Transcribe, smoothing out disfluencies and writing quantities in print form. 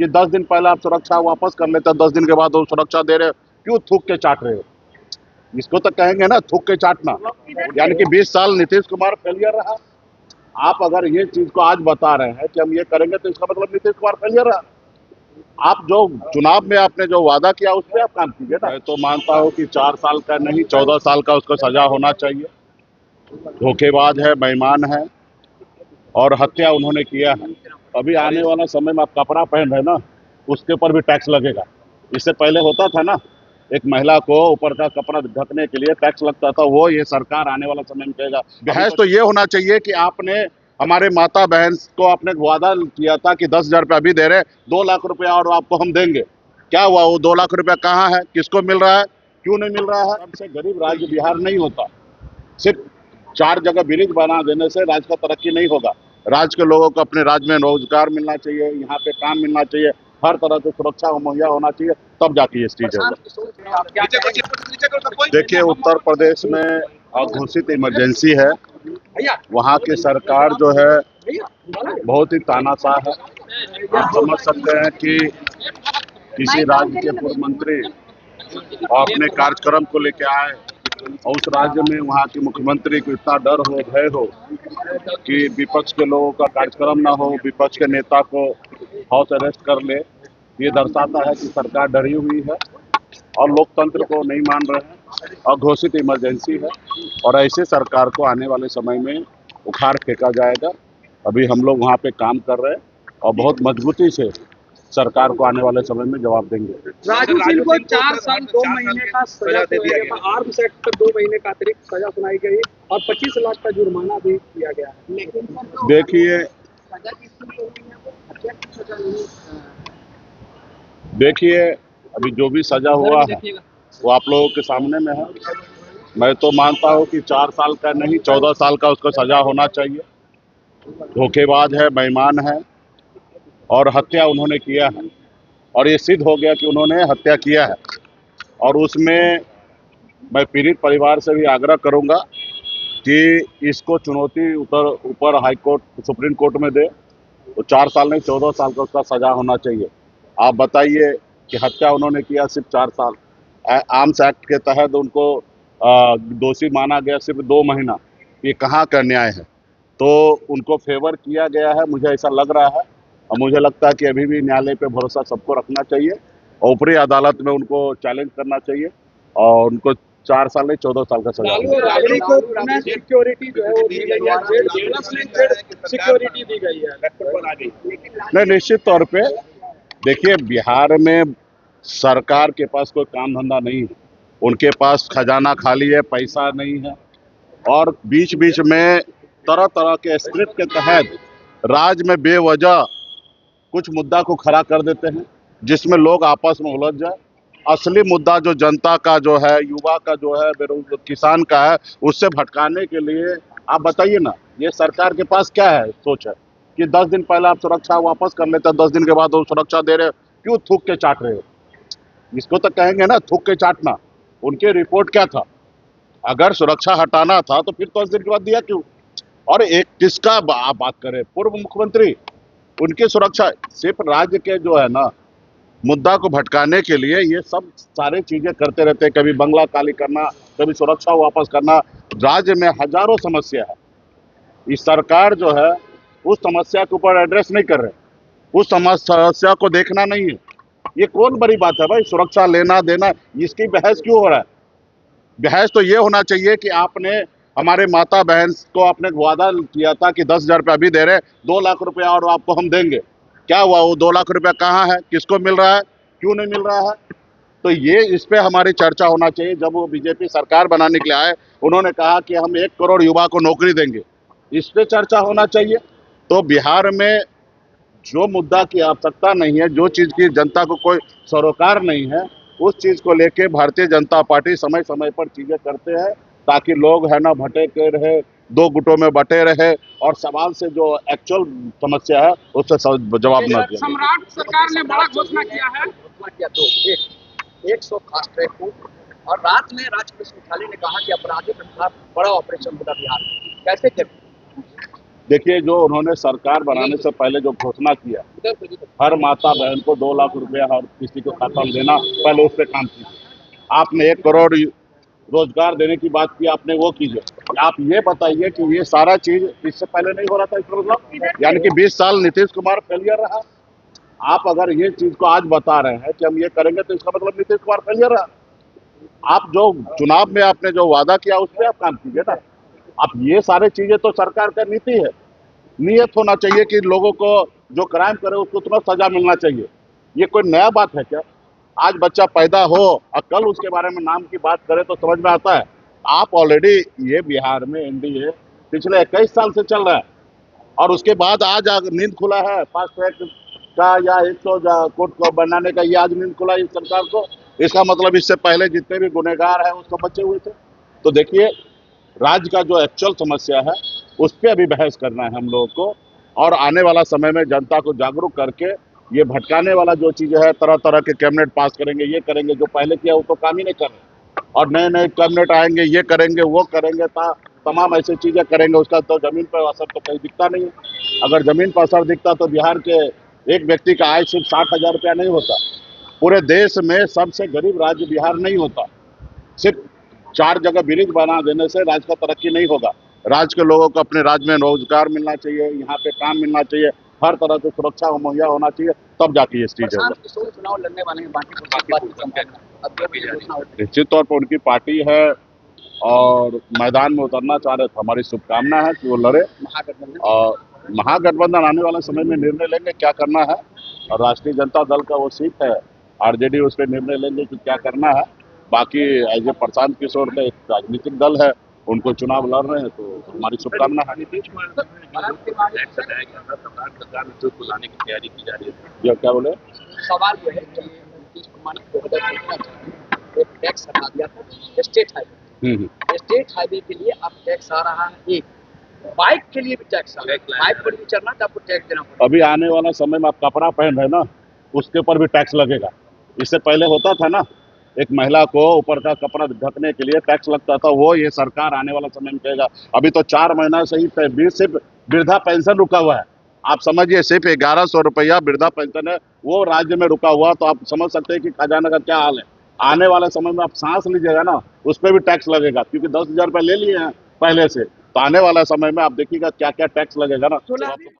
कि 10 दिन पहले आप सुरक्षा वापस कर लेते, 10 दिन के बाद वो सुरक्षा दे रहे हो, क्यों थूक के चाट रहे हो? इसको तो कहेंगे ना थूक के चाटना। यानी कि 20 साल नीतीश कुमार फेलियर रहा। आप अगर ये चीज को आज बता रहे हैं कि हम ये करेंगे, तो इसका मतलब नीतीश कुमार फेलियर रहा। आप जो चुनाव में आपने जो वादा किया उस पर आप काम कीजिए ना। मैं तो मानता हूँ कि 4 साल का नहीं 14 साल का उसको सजा होना चाहिए। धोखेबाज है, बेईमान है और हत्या उन्होंने किया है। अभी आने वाला समय में आप कपड़ा पहन रहे ना, उसके ऊपर भी टैक्स लगेगा। इससे पहले होता था ना, एक महिला को ऊपर का कपड़ा ढकने के लिए टैक्स लगता था, वो ये सरकार आने वाला समय में कहेगा। बहस तो ये होना चाहिए कि आपने हमारे माता बहन को आपने वादा किया था कि 10,000 रुपया अभी दे रहे, 2 लाख रुपया और आपको हम देंगे। क्या हुआ? वो 2 लाख रुपया कहाँ है? किसको मिल रहा है? क्यों नहीं मिल रहा है? सबसे गरीब राज्य बिहार नहीं होता। सिर्फ 4 जगह ब्रिज बना देने से राज्य का तरक्की नहीं होगा। राज्य के लोगों को अपने राज्य में रोजगार मिलना चाहिए, यहाँ पे काम मिलना चाहिए, हर तरह की सुरक्षा मुहैया होना चाहिए, तब जाके ये चीज होगा। देखिए, उत्तर प्रदेश में अघोषित इमरजेंसी है। वहाँ की सरकार जो है बहुत ही तानाशाह है। आप समझ सकते हैं कि किसी राज्य के पूर्व मंत्री अपने कार्यक्रम को लेके आए और उस राज्य में वहाँ के मुख्यमंत्री को इतना डर हो, भय हो कि विपक्ष के लोगों का कार्यक्रम ना हो, विपक्ष के नेता को हाउस अरेस्ट कर ले। ये दर्शाता है कि सरकार डरी हुई है और लोकतंत्र को नहीं मान रहे हैं। अघोषित इमरजेंसी है और ऐसे सरकार को आने वाले समय में उखाड़ फेंका जाएगा। अभी हम लोग वहाँ पे काम कर रहे हैं और बहुत मजबूती से सरकार को आने वाले समय में जवाब देंगे। राजू सिंह को 4 साल 2 महीने का सजा दिया गया। आर्म्स एक्ट पर 2 महीने का अतिरिक्त सजा सुनाई गई और 25 लाख का जुर्माना भी किया गया है। देखिए अभी जो भी सजा हुआ है वो आप लोगों के सामने में है। मैं तो मानता हूँ कि 4 साल का नहीं 14 साल का उसको सजा होना चाहिए। धोखेबाज है, बेईमान है और हत्या उन्होंने किया है और ये सिद्ध हो गया कि उन्होंने हत्या किया है। और उसमें मैं पीड़ित परिवार से भी आग्रह करूंगा कि इसको चुनौती ऊपर हाई कोर्ट, सुप्रीम कोर्ट में दे। तो 4 साल नहीं 14 साल का उसका सजा होना चाहिए। आप बताइए कि हत्या उन्होंने किया सिर्फ 4 साल, आर्म्स एक्ट के तहत उनको दोषी माना गया सिर्फ 2 महीना। ये कहाँ का न्याय है? तो उनको फेवर किया गया है, मुझे ऐसा लग रहा है। और मुझे लगता है कि अभी भी न्यायालय पे भरोसा सबको रखना चाहिए और ऊपरी अदालत में उनको चैलेंज करना चाहिए और उनको 4 साल नहीं 14 साल का सजा। राबड़ी को पुनः सिक्योरिटी जो है वो दी गई है, सिक्योरिटी दी गई है। नहीं, निश्चित तौर पे देखिए बिहार में सरकार के पास कोई काम धंधा नहीं है, उनके पास खजाना खाली है, पैसा नहीं है और बीच बीच में तरह तरह के स्क्रिप्ट के तहत राज्य में बेवजह कुछ मुद्दा को खड़ा कर देते हैं जिसमें लोग आपस में उलझ जाए। असली मुद्दा जो जनता का जो है, युवा का जो है, किसान का है, उससे भटकाने के लिए आप बताइए ना, ये सरकार के पास क्या है सोच है कि 10 दिन पहले आप सुरक्षा वापस कर लेते, 10 दिन के बाद वो सुरक्षा दे रहे हो, क्यों थूक के चाट रहे हो? इसको तो कहेंगे ना थूक के चाटना। उनके रिपोर्ट क्या था? अगर सुरक्षा हटाना था तो फिर 10 दिन के बाद दिया क्यों? और एक किसका आप बात करें, पूर्व मुख्यमंत्री, उनकी सुरक्षा सिर्फ राज्य के जो है ना मुद्दा को भटकाने के लिए ये सब सारे चीजें करते रहते हैं। कभी बंगला खाली करना, कभी सुरक्षा वापस करना। राज्य में हजारों समस्या है, इस सरकार जो है उस समस्या के ऊपर एड्रेस नहीं कर रहे, उस समस्या को देखना नहीं है। ये कौन बड़ी बात है भाई? सुरक्षा लेना देना, इसकी बहस क्यों हो रहा है? बहस तो ये होना चाहिए कि आपने हमारे माता बहन को आपने वादा किया था कि 10,000 रुपया अभी दे रहे, 2 लाख रुपया और आपको हम देंगे। क्या हुआ? वो 2 लाख रुपया कहाँ है? किसको मिल रहा है? क्यों नहीं मिल रहा है? तो ये इस पे हमारी चर्चा होना चाहिए। जब वो बीजेपी सरकार बनाने के लिए आए, उन्होंने कहा कि हम 1 करोड़ युवा को नौकरी देंगे, इस पे चर्चा होना चाहिए। तो बिहार में जो मुद्दा की आवश्यकता नहीं है, जो चीज की जनता को कोई सरोकार नहीं है, उस चीज को लेके भारतीय जनता पार्टी समय समय पर चीजें करते हैं ताकि लोग है ना भटके रहे, 2 गुटों में बटे रहे और सवाल से जो एक्चुअल समस्या है उससे जवाब न दिया। सम्राट सरकार ने बड़ा घोषणा किया है, एक 100 फास्ट ट्रैक कोर्ट और रात में राजपुलिस मुख्यालय ने कहा कि अपराधियों के खिलाफ बड़ा ऑपरेशन होगा बिहार में। कैसे थे? देखिए, जो उन्होंने सरकार बनाने से पहले जो घोषणा किया, हर माता बहन को 2 लाख रुपया हर किसी को खाता में देना, पहले उस पर काम कीजिए। आपने 1 करोड़ रोजगार देने की बात की, आपने वो कीजिए। आप ये बताइए कि ये सारा चीज इससे पहले नहीं हो रहा था, इसका मतलब यानी कि 20 साल नीतीश कुमार फेलियर रहा। आप अगर ये चीज को आज बता रहे हैं कि हम ये करेंगे, तो इसका मतलब नीतीश कुमार फेलियर रहा। आप जो चुनाव में आपने जो वादा किया उस पर आप काम कीजिए ना। अब ये सारी चीजें तो सरकार का नीति है। नियत होना चाहिए कि लोगों को जो क्राइम करे उसको तुरंत सजा मिलना चाहिए। ये कोई नया बात है क्या? आज बच्चा पैदा हो और कल उसके बारे में नाम की बात करे तो समझ में आता है। आप ऑलरेडी ये बिहार में एनडीए पिछले 21 साल से चल रहा है और उसके बाद आज नींद खुला है फास्ट ट्रैक का या 100 कोर्ट को बनाने का, ये आज नींद खुला इस सरकार को। इसका मतलब इससे पहले जितने भी गुनहगार हैं उसको बचे हुए थे। तो देखिए, राज्य का जो एक्चुअल समस्या है उस पर अभी बहस करना है हम लोगों को, और आने वाला समय में जनता को जागरूक करके ये भटकाने वाला जो चीज़ है, तरह तरह के कैबिनेट पास करेंगे, ये करेंगे, जो पहले किया वो तो काम ही नहीं कर रहे, और नए नए कैबिनेट आएंगे, ये करेंगे वो करेंगे, तमाम ऐसी चीज़ें करेंगे, उसका तो जमीन पर असर तो कहीं दिखता नहीं है। अगर जमीन पर असर दिखता तो बिहार के एक व्यक्ति का आय सिर्फ 60,000 रुपया नहीं होता, पूरे देश में सबसे गरीब राज्य बिहार नहीं होता। सिर्फ 4 जगह ब्रिज बना देने से राज्य का तरक्की नहीं होगा। राज्य के लोगों को अपने राज्य में रोजगार मिलना चाहिए, यहाँ पे काम मिलना चाहिए, हर तरह की सुरक्षा मुहैया होना चाहिए, तब जाके ये चीज होगा। चुनाव लड़ने वाले हैं, निश्चित तौर पर उनकी पार्टी है और मैदान में उतरना चाह रहे थे। हमारी शुभकामना है कि वो लड़े, और महागठबंधन आने वाले समय में निर्णय लेंगे क्या करना है, और राष्ट्रीय जनता दल का वो सीट है, आरजेडी उस पर निर्णय लेंगे कि क्या करना है। बाकी एज ए प्रशांत किशोर का एक राजनीतिक दल है, उनको चुनाव लड़ रहे हैं, तो हमारी शुभकामना है। ये क्या बोले? सवाल ये है कि नीतीश कुमार ने 2014 में एक टैक्स हटा दिया था स्टेट हाईवे। स्टेट हाईवे के लिए अब टैक्स आ रहा है, एक बाइक के लिए भी टैक्स आ रहा है। बाइक पर भी चलना तो आपको टैक्स देना पड़ेगा। अभी आने वाला समय में आप कपड़ा पहन रहे ना, उसके ऊपर भी टैक्स लगेगा। इससे पहले होता था ना, एक महिला को ऊपर का कपड़ा ढकने के लिए टैक्स लगता था, वो ये सरकार आने वाला समय में कहेगा। अभी तो 4 महीना से ही सिर्फ वृद्धा पेंशन रुका हुआ है। आप समझिए, सिर्फ 1100 रुपया वृद्धा पेंशन है, वो राज्य में रुका हुआ। तो आप समझ सकते हैं कि खजाना का क्या हाल है। आने वाले समय में आप सांस लीजिएगा ना, उस पर भी टैक्स लगेगा, क्योंकि 10,000 रुपये ले लिए हैं पहले से। तो आने वाला समय में आप देखिएगा क्या क्या टैक्स लगेगा ना।